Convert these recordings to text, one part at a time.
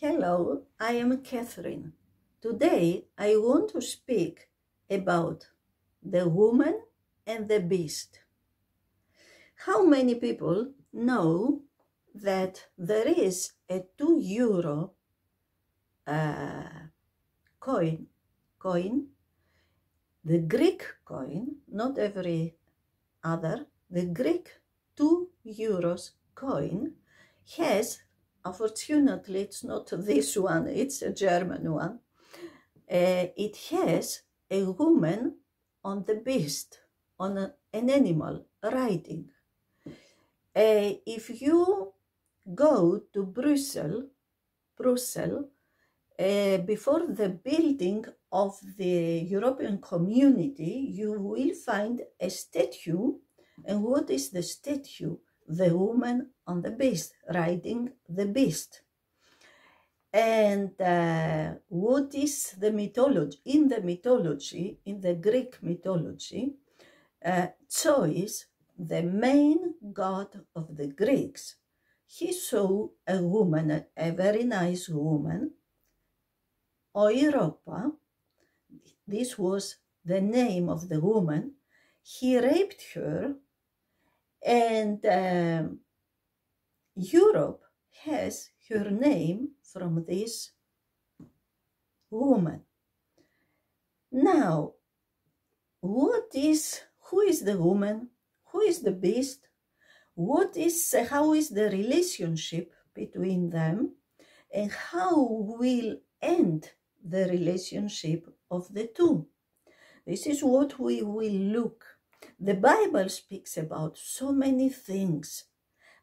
Hello, I am Catherine. Today I want to speak about the woman and the beast. How many people know that there is a 2 euro coin, the Greek coin, not every other, the Greek 2 euros coin has, unfortunately it's not this one, it's a German one, it has a woman on the beast, on an animal riding. If you go to Brussels, before the building of the European Community, you will find a statue. And what is the statue? The woman on the beast, riding the beast. And what is the mythology? In the Greek mythology, Zeus, the main god of the Greeks, he saw a woman, a very nice woman, Europa, this was the name of the woman. He raped her, and Europe has her name from this woman. Now, who is the woman? Who is the beast? How is the relationship between them? And how will end the relationship of the two? This is what we will look. The Bible speaks about so many things,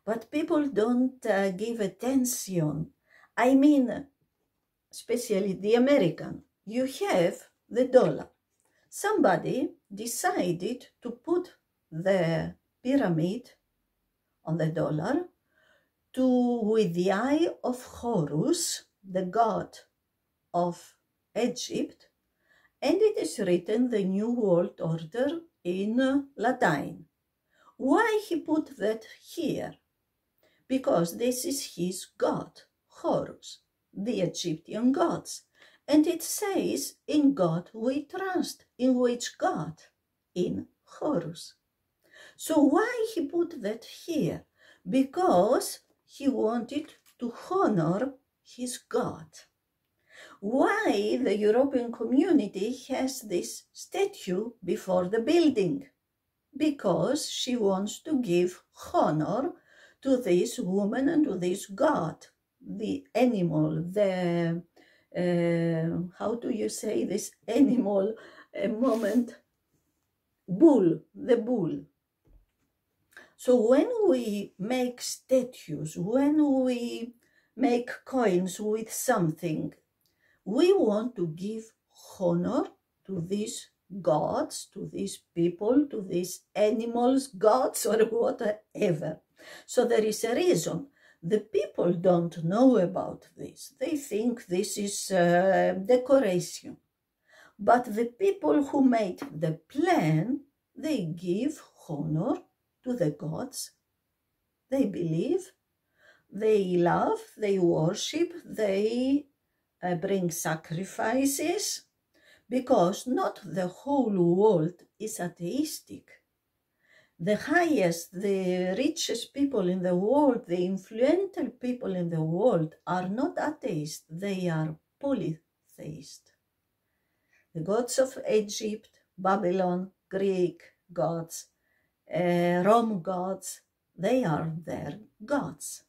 but people don't give attention. I mean, especially the American. You have the dollar. Somebody decided to put the pyramid on the dollar with the eye of Horus, the god of Egypt, and it is written the New World Order in Latin. Why he put that here? Because this is his god, Horus, the Egyptian gods. And it says, in God we trust. In which God? In Horus. So why he put that here? Because he wanted to honor his God. Why the European Community has this statue before the building? Because she wants to give honor to this woman and to this God, the animal, the, how do you say this animal, a moment, bull, the bull. So when we make statues, when we make coins with something, we want to give honor to these gods, to these people, to these animals, gods, or whatever. So there is a reason. The people don't know about this. They think this is decoration. But the people who made the plan, they give honor to the gods. They believe, they love, they worship, they bring sacrifices, because not the whole world is atheistic. The highest, the richest people in the world, the influential people in the world are not atheists, they are polytheists. The gods of Egypt, Babylon, Greek gods, Rome gods, they are their gods.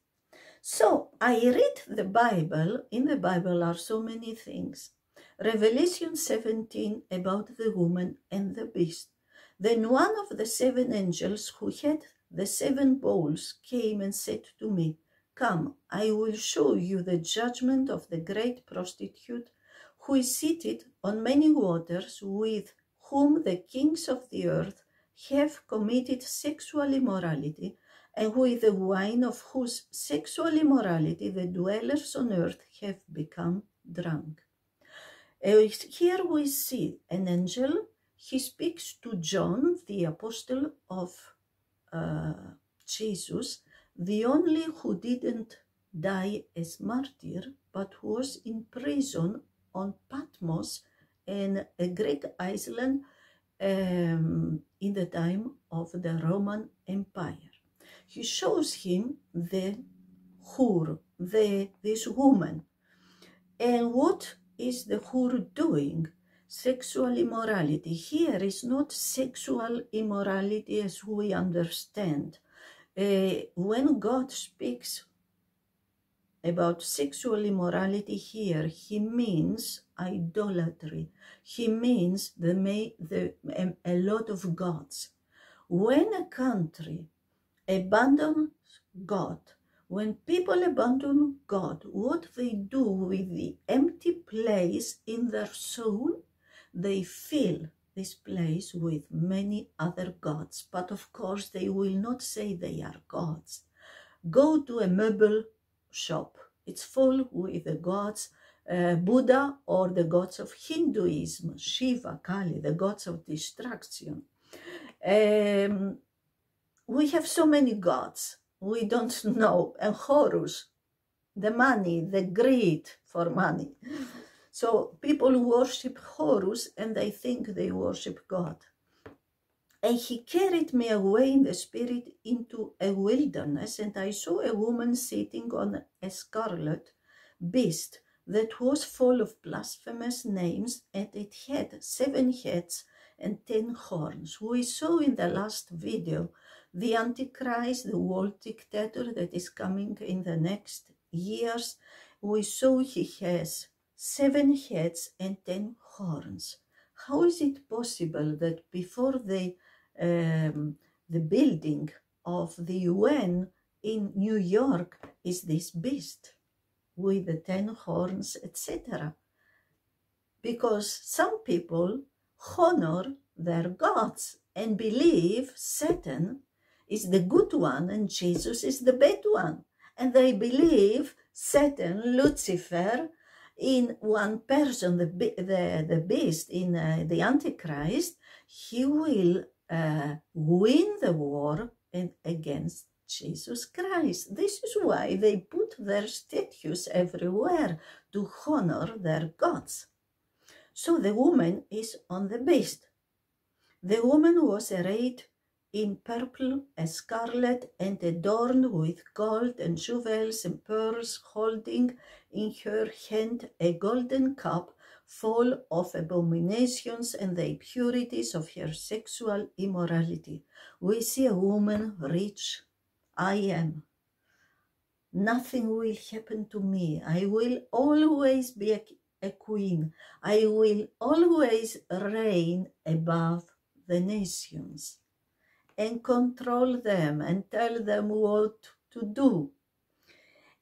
So I read the Bible. In the Bible are so many things. Revelation 17 about the woman and the beast. Then one of the 7 angels who had the 7 bowls came and said to me, "Come, I will show you the judgment of the great prostitute who is seated on many waters, with whom the kings of the earth have committed sexual immorality, and with the wine of whose sexual immorality the dwellers on earth have become drunk." Here we see an angel. He speaks to John, the apostle of Jesus, the only who didn't die as martyr, but was in prison on Patmos, in a Greek island in the time of the Roman Empire. He shows him the Hur, this woman. And what is the Hur doing? Sexual immorality. Here is not sexual immorality as we understand. When God speaks about sexual immorality here, he means idolatry. He means a lot of gods. When a country abandons God, when people abandon God, what they do with the empty place in their soul, they fill this place with many other gods. But of course, they will not say they are gods. Go to a mebel shop. It's full with the gods, Buddha or the gods of Hinduism, Shiva, Kali, the gods of destruction. We have so many gods. We don't know. And Horus, the money, the greed for money. So people worship Horus and they think they worship God. And he carried me away in the spirit into a wilderness, and I saw a woman sitting on a scarlet beast that was full of blasphemous names, and it had 7 heads and 10 horns. We saw in the last video the Antichrist, the world dictator that is coming in the next years. We saw he has 7 heads and 10 horns. How is it possible that before the building of the UN in New York is this beast with the 10 horns, etc.? Because some people honor their gods and believe Satan is the good one and Jesus is the bad one. And they believe Satan, Lucifer, in one person, the beast, in the Antichrist, he will win the war against Jesus Christ. This is why they put their statues everywhere, to honor their gods. So the woman is on the beast. The woman was arrayed in purple and scarlet and adorned with gold and jewels and pearls, holding in her hand a golden cup full of abominations and the impurities of her sexual immorality. We see a woman rich. I am. Nothing will happen to me. I will always be a queen. I will always reign above the nations and control them and tell them what to do.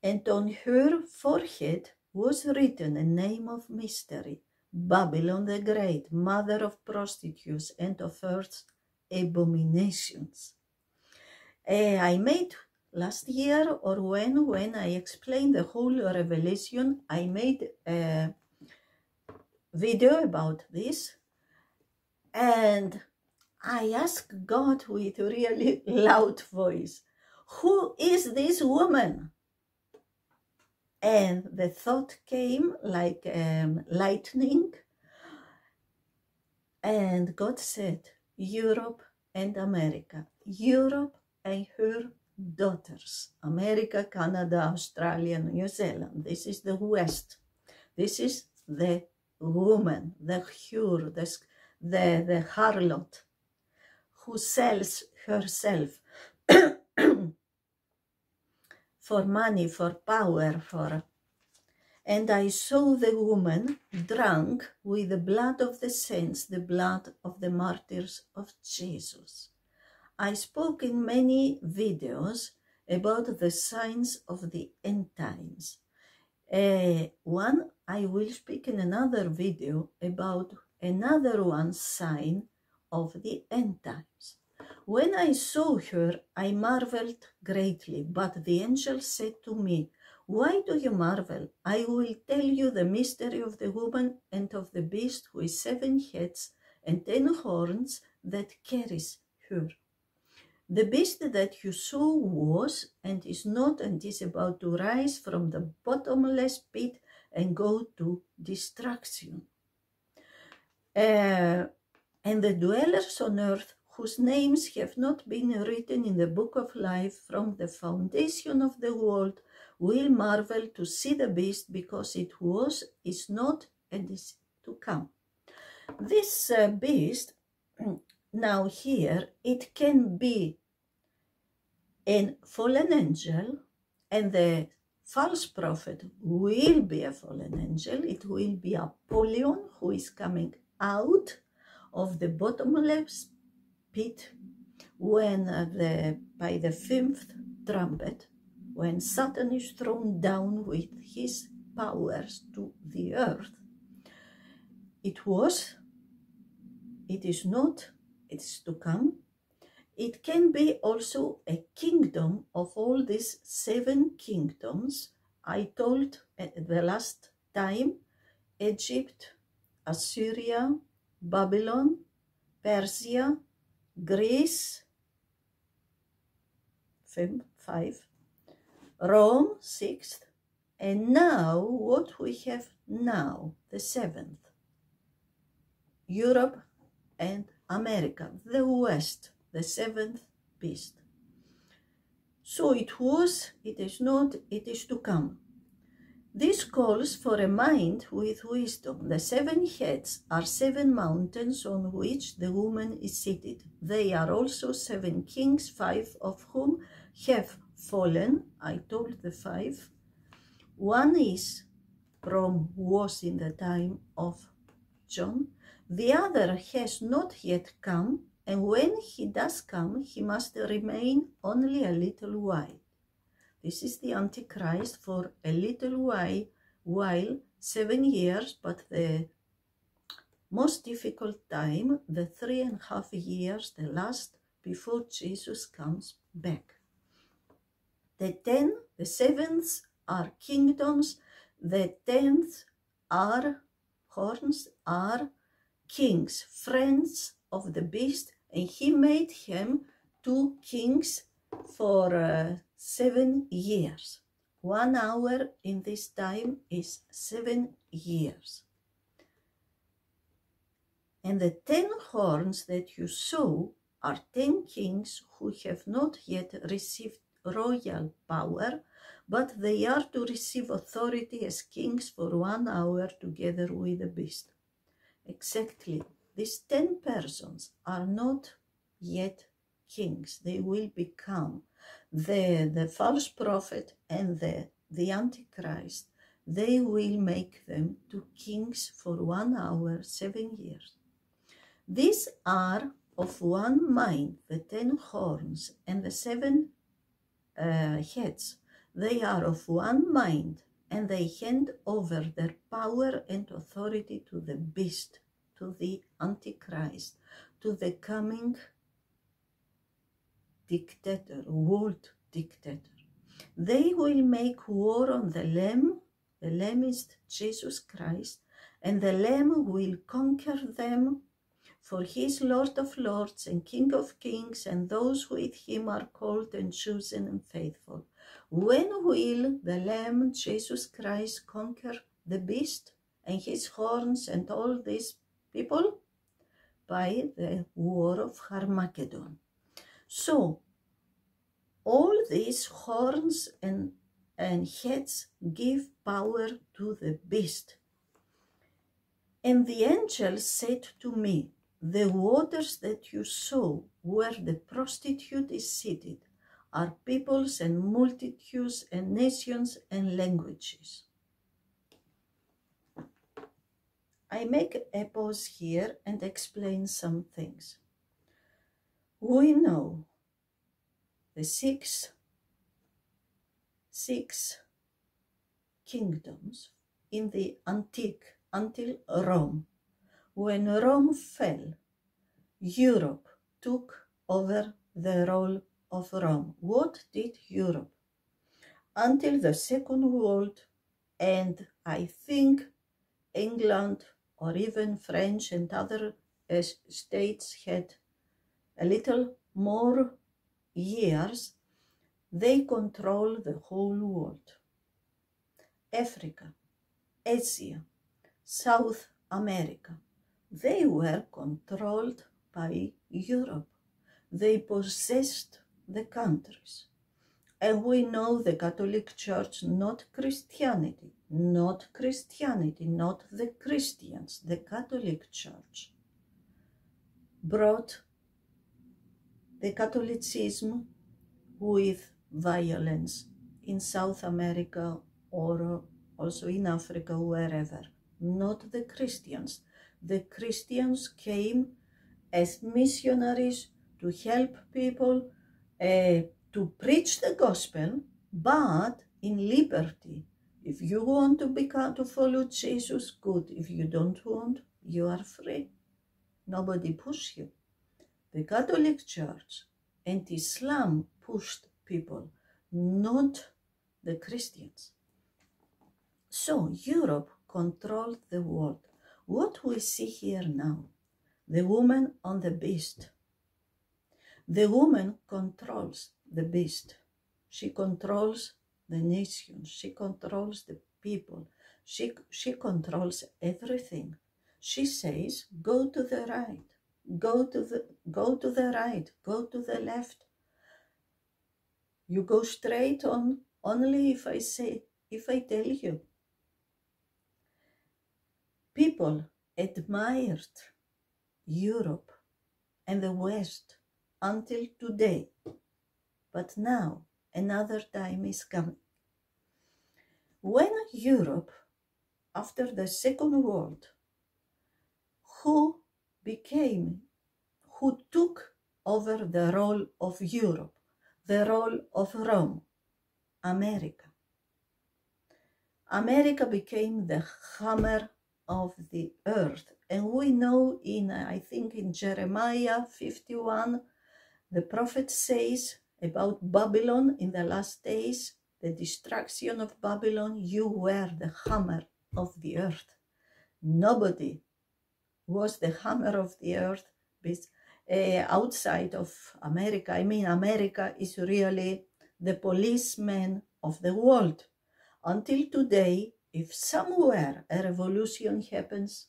And on her forehead was written a name of mystery, Babylon the Great, mother of prostitutes and of earth's abominations. I made last year, or when I explained the whole Revelation, I made a video about this, and I asked God with a really loud voice, who is this woman? And the thought came like lightning, and God said, Europe and America. Europe and her daughters. America, Canada, Australia, New Zealand. This is the West. This is the woman, the Hur, the harlot, who sells herself for money, for power, And I saw the woman drunk with the blood of the saints, the blood of the martyrs of Jesus. I spoke in many videos about the signs of the end times. One, I will speak in another video about another one sign of the end times. When I saw her, I marveled greatly, but the angel said to me, why do you marvel? I will tell you the mystery of the woman and of the beast with 7 heads and 10 horns that carries her. The beast that you saw was and is not and is about to rise from the bottomless pit and go to destruction. And the dwellers on earth, whose names have not been written in the book of life from the foundation of the world, will marvel to see the beast, because it was, is not, and is to come. This beast, now here, it can be a fallen angel, and the false prophet will be a fallen angel. It will be Apollyon, who is coming out of the bottomless pit when by the 5th trumpet, when Satan is thrown down with his powers to the earth. It was, it is not, it is to come. It can be also a kingdom of all these 7 kingdoms. I told at the last time, Egypt, Assyria, Babylon, Persia, Greece, 5, Rome, 6th, and now what we have now, the 7th, Europe and America, the West, the 7th beast. So it was, it is not, it is to come. This calls for a mind with wisdom. The 7 heads are 7 mountains on which the woman is seated. They are also 7 kings, 5 of whom have fallen. I told the 5. One is Rome, was in the time of John. The other has not yet come, and when he does come, he must remain only a little while. This is the Antichrist for a little while, 7 years, but the most difficult time, the 3.5 years, the last before Jesus comes back. The 7th are kingdoms, the 10th are horns, are kings, friends of the beast, and he made him 2 kings for 7 years. 1 hour in this time is 7 years. And the 10 horns that you saw are 10 kings who have not yet received royal power, but they are to receive authority as kings for 1 hour together with the beast. Exactly, these 10 persons are not yet kings. They will become the false prophet and the Antichrist. They will make them 2 kings for 1 hour, 7 years. These are of one mind, the 10 horns and the 7 heads. They are of one mind, and they hand over their power and authority to the beast, to the Antichrist, to the coming dictator, world dictator. They will make war on the Lamb. The Lamb is Jesus Christ, and the Lamb will conquer them, for he is Lord of lords and King of kings, and those with him are called and chosen and faithful. When will the Lamb, Jesus Christ, conquer the beast and his horns and all these people? By the war of Armageddon. So, all these horns and heads give power to the beast. And the angel said to me, the waters that you saw where the prostitute is seated are peoples and multitudes and nations and languages. I make a pause here and explain some things. We know the six kingdoms in the antique until Rome. When Rome fell, Europe took over the role of Rome. What did Europe? Until the Second World, and I think England or even French and other states had a little more years, they control the whole world. Africa, Asia, South America, they were controlled by Europe. They possessed the countries. And we know the Catholic Church, not Christianity, not the Christians, the Catholic Church brought the Catholicism with violence in South America or also in Africa, wherever. Not the Christians. The Christians came as missionaries to help people, to preach the gospel, but in liberty. If you want to follow Jesus, good. If you don't want, you are free. Nobody pushed you. The Catholic Church and Islam pushed people, not the Christians. So Europe controlled the world. What we see here now, the woman on the beast. The woman controls the beast. She controls the nations. She controls the people. She controls everything. She says, go to the right, go to the right, go to the left. You go straight on only if I tell you. People admired Europe and the West until today. But now another time is coming. When Europe, after the Second World, who took over the role of Europe, the role of Rome? America. America became the hammer of the earth. And we know I think in Jeremiah 51, the prophet says about Babylon in the last days, the destruction of Babylon, you were the hammer of the earth. Nobody was the hammer of the earth outside of America. I mean, America is really the policeman of the world. Until today, if somewhere a revolution happens,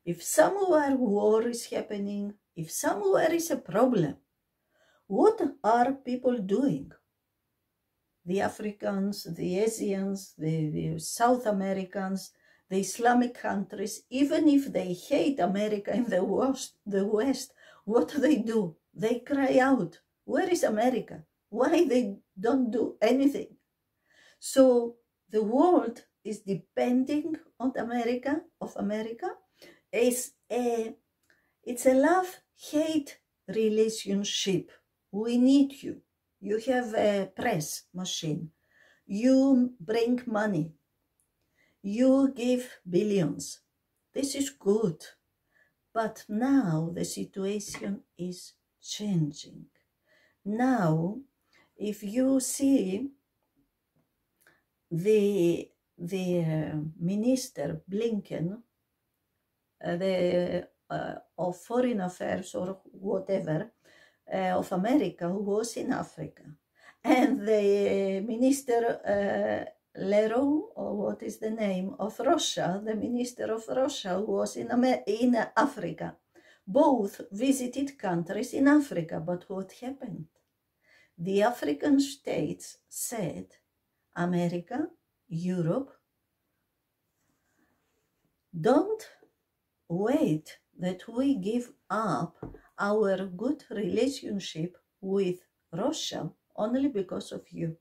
if somewhere war is happening, if somewhere is a problem, what are people doing? The Africans, the Asians, the South Americans, the Islamic countries, even if they hate America and the West, what do? They cry out, where is America? Why they don't do anything? So the world is depending on America. It's a love-hate relationship. We need you. You have a press machine. You bring money. You give billions. This is good. But now the situation is changing. Now, if you see the Minister Blinken, of Foreign Affairs or whatever, of America, who was in Africa, and the Minister Leroy, or what is the name, of Russia, the Minister of Russia, who was in Africa. Both visited countries in Africa, but what happened? The African states said, America, Europe, don't wait that we give up our good relationship with Russia only because of you.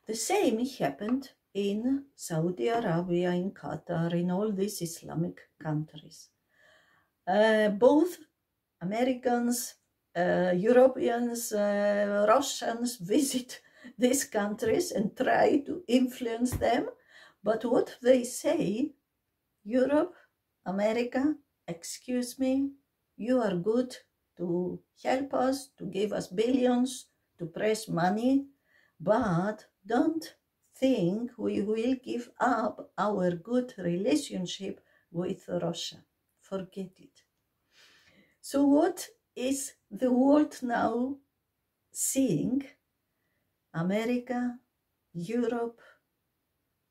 The same happened in Saudi Arabia, in Qatar, in all these Islamic countries. Both Americans, Europeans, Russians visit these countries and try to influence them. But what they say, Europe, America, excuse me, you are good to help us, to give us billions, to press money, but don't think we will give up our good relationship with Russia. Forget it. So what is the world now seeing? America, Europe,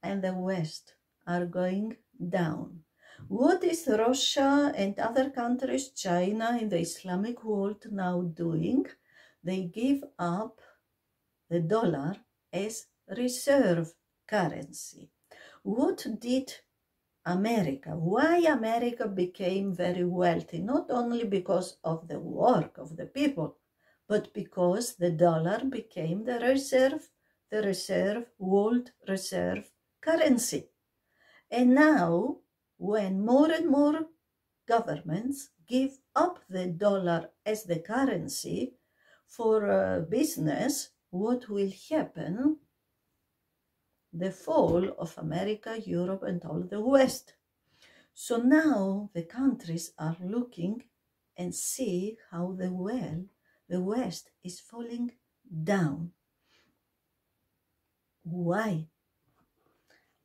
and the West are going down. What is Russia and other countries, China in the Islamic world now doing? They give up the dollar as reserve currency. What did America? Why America became very wealthy? Not only because of the work of the people, but because the dollar became the world reserve currency. And now, when more and more governments give up the dollar as the currency for business, what will happen? The fall of America, Europe, and all the West. So now the countries are looking and see how the West is falling down. Why?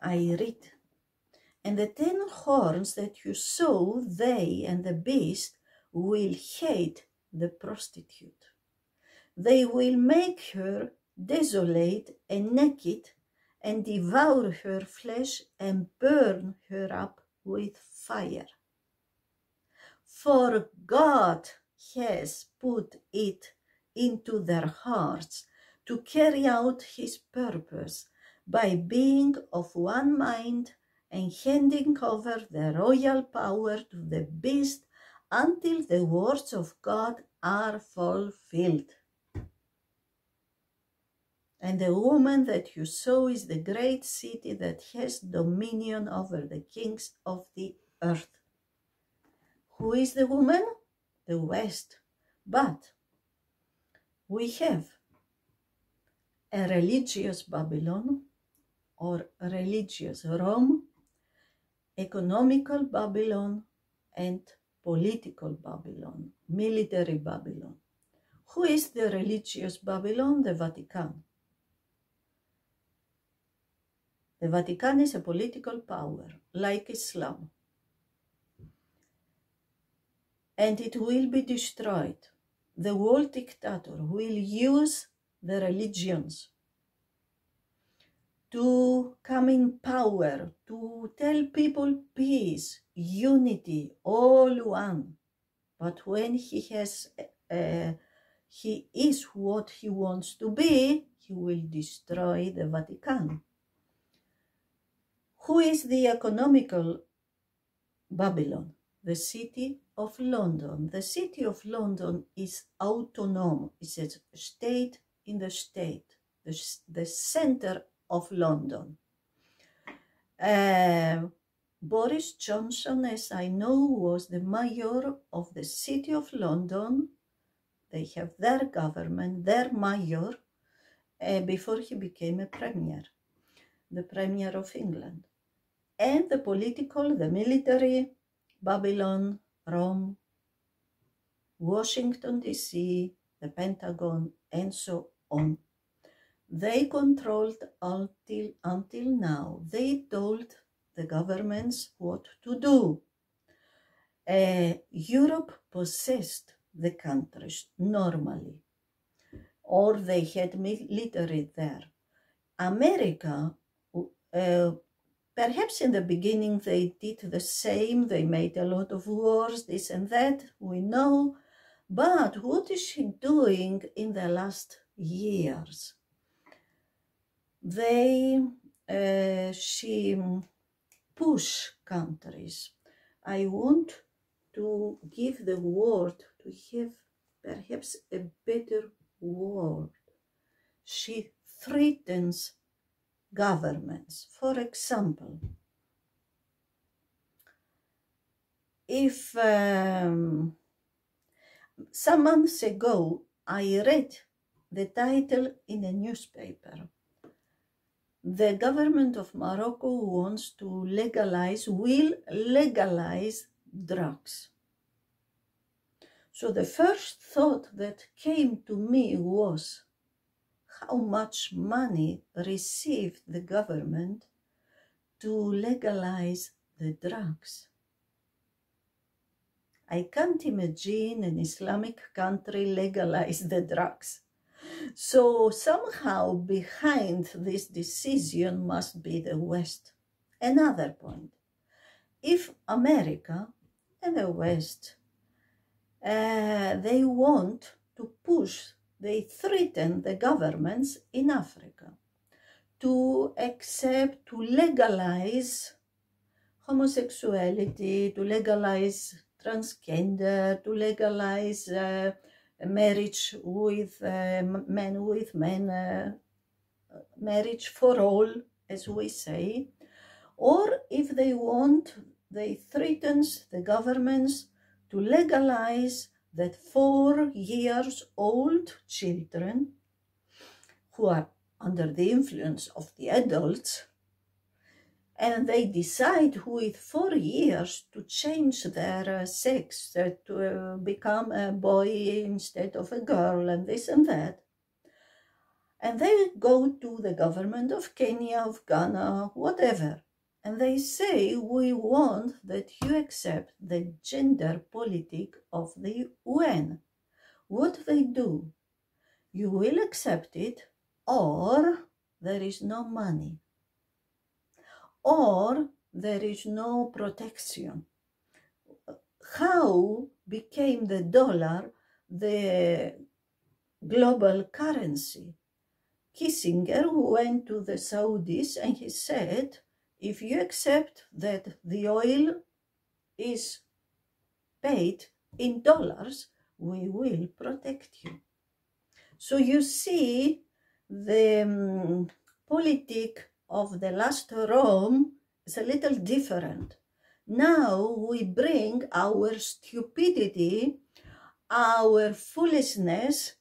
I read. And the 10 horns that you saw, they and the beast will hate the prostitute. They will make her desolate and naked and devour her flesh and burn her up with fire. For God has put it into their hearts to carry out his purpose by being of one mind and handing over the royal power to the beast until the words of God are fulfilled. And the woman that you saw is the great city that has dominion over the kings of the earth. Who is the woman? The West. But we have a religious Babylon or religious Rome, economical Babylon, and political Babylon, military Babylon. Who is the religious Babylon? The Vatican. The Vatican is a political power, like Islam. And it will be destroyed. The world dictator will use the religions to come in power, to tell people peace, unity, all one. But when he is what he wants to be, he will destroy the Vatican. Who is the economical Babylon? The city of London. The city of London is autonomous. It's a state in the state, the center of London. Boris Johnson, as I know, was the mayor of the city of London. They have their government, their mayor, before he became a premier, the premier of England. And the political, the military, Babylon, Rome, Washington, D.C., the Pentagon, and so on. They controlled until now. They told the governments what to do. Europe possessed the countries normally, or they had military there. America, perhaps in the beginning they did the same. They made a lot of wars, this and that, we know. But what is she doing in the last years? She push countries. I want to give the word to have perhaps a better word. She threatens governments. For example, if some months ago I read the title in a newspaper, the government of Morocco will legalize drugs. So the first thought that came to me was, how much money received the government to legalize the drugs? I can't imagine an Islamic country legalize the drugs. So somehow behind this decision must be the West. Another point, if America and the West, they want to push, they threaten the governments in Africa to accept, to legalize homosexuality, to legalize transgender, to legalize marriage with men with men, marriage for all, as we say, or if they want, they threatens the governments to legalize that 4 years old children who are under the influence of the adults, and they decide with 4 years to change their sex, to become a boy instead of a girl, and this and that. And they go to the government of Kenya, of Ghana, whatever, and they say, we want that you accept the gender politic of the UN. What they do? You will accept it, or there is no money, or there is no protection. How became the dollar the global currency? Kissinger went to the Saudis and he said, if you accept that the oil is paid in dollars, we will protect you. So you see, the politic of the last Rome is a little different. Now we bring our stupidity, our foolishness,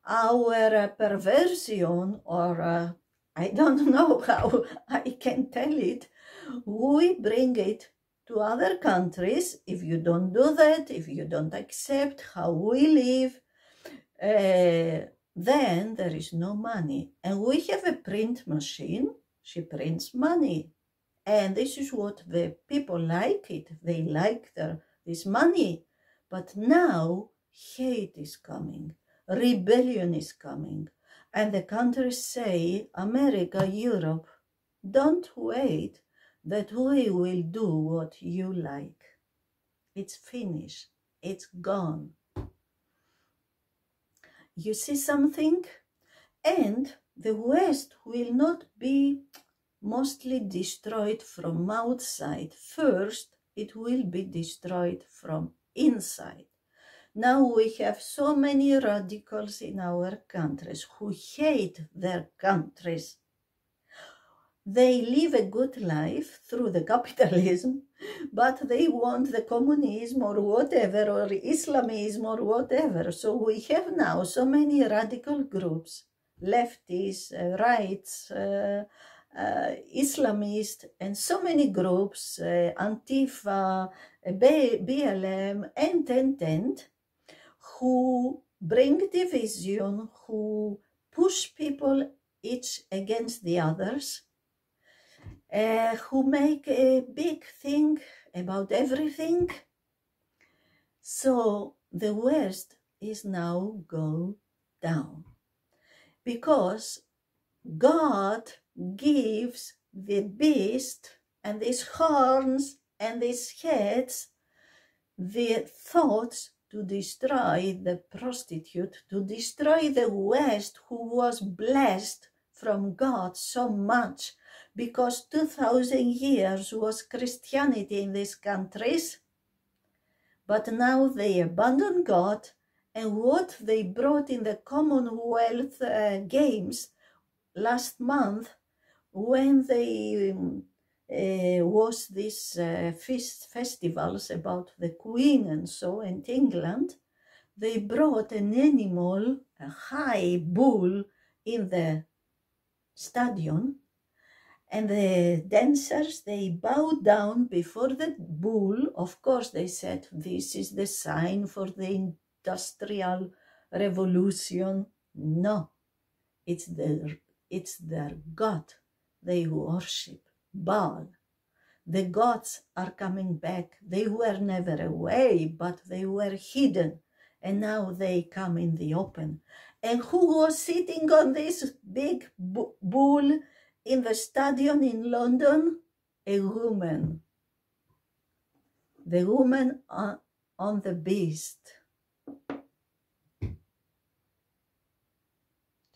our perversion, or I don't know how I can tell it, we bring it to other countries. If you don't do that, if you don't accept how we live, then there is no money. And we have a print machine, she prints money. And this is what the people like it. They like this money. But now hate is coming, rebellion is coming. And the countries say, America, Europe, don't wait that we will do what you like. It's finished. It's gone. You see something? And the West will not be mostly destroyed from outside. First, it will be destroyed from inside. Now we have so many radicals in our countries who hate their countries. They live a good life through the capitalism, but they want the communism or whatever, or Islamism or whatever. So we have now so many radical groups, leftists, rights, Islamist, and so many groups, Antifa, BLM, and who bring division, who push people each against the others, who make a big thing about everything. So the West is now go down, because God gives the beast and these horns and these heads the thoughts to destroy the prostitute, to destroy the West, who was blessed from God so much, because 2,000 years was Christianity in these countries. But now they abandon God, and what they brought in the Commonwealth Games last month, when they was these festivals about the Queen and so in England, they brought an animal, a high bull, in the stadium, and the dancers, they bowed down before the bull. Of course, they said, this is the sign for the industrial revolution. No, it's their God. They worship Baal. The gods are coming back. They were never away, but they were hidden. And now they come in the open. And who was sitting on this big bull in the stadium in London? A woman. The woman on the beast.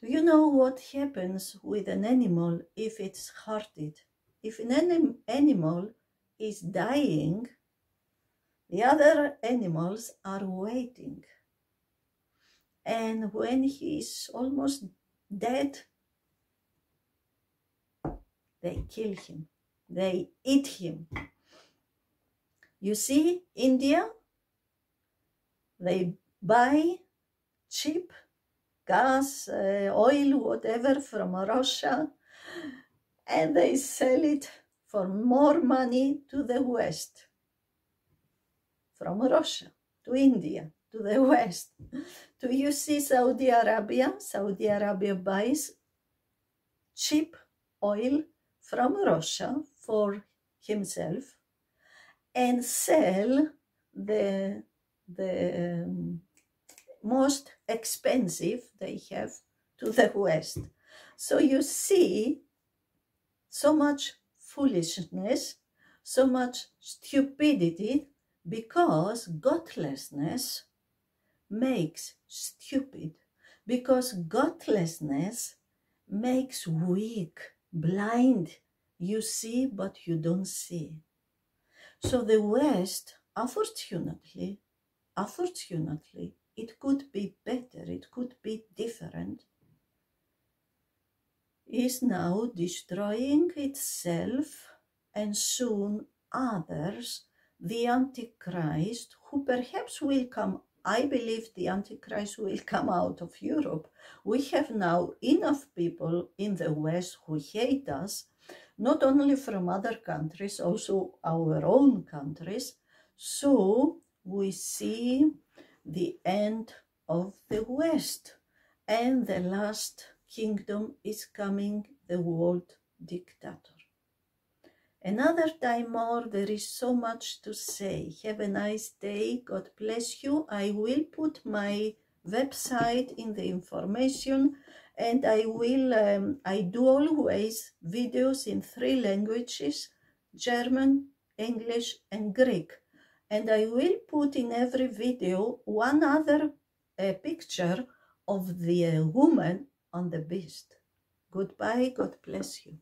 Do you know what happens with an animal if it's hurted? If an animal is dying, the other animals are waiting. And when he's almost dead, they kill him. They eat him. You see, India, they buy cheap gas, oil, whatever from Russia, and they sell it for more money to the West. From Russia to India to the West. Do you see Saudi Arabia? Saudi Arabia buys cheap oil from Russia for himself and sell the most expensive they have to the West. So you see so much foolishness, so much stupidity, because godlessness makes stupid, because godlessness makes weak, blind. You see, but you don't see. So the West, unfortunately, it could be better, it could be different, is now destroying itself and soon others, the Antichrist, who perhaps will come. I believe the Antichrist will come out of Europe. We have now enough people in the West who hate us, not only from other countries, also our own countries. So we see the end of the West, and the last kingdom is coming, the world dictator. Another time more, there is so much to say. Have a nice day. God bless you. I will put my website in the information, and I do always videos in 3 languages, German, English, and Greek. And I will put in every video one other picture of the woman on the beast. Goodbye. God bless you.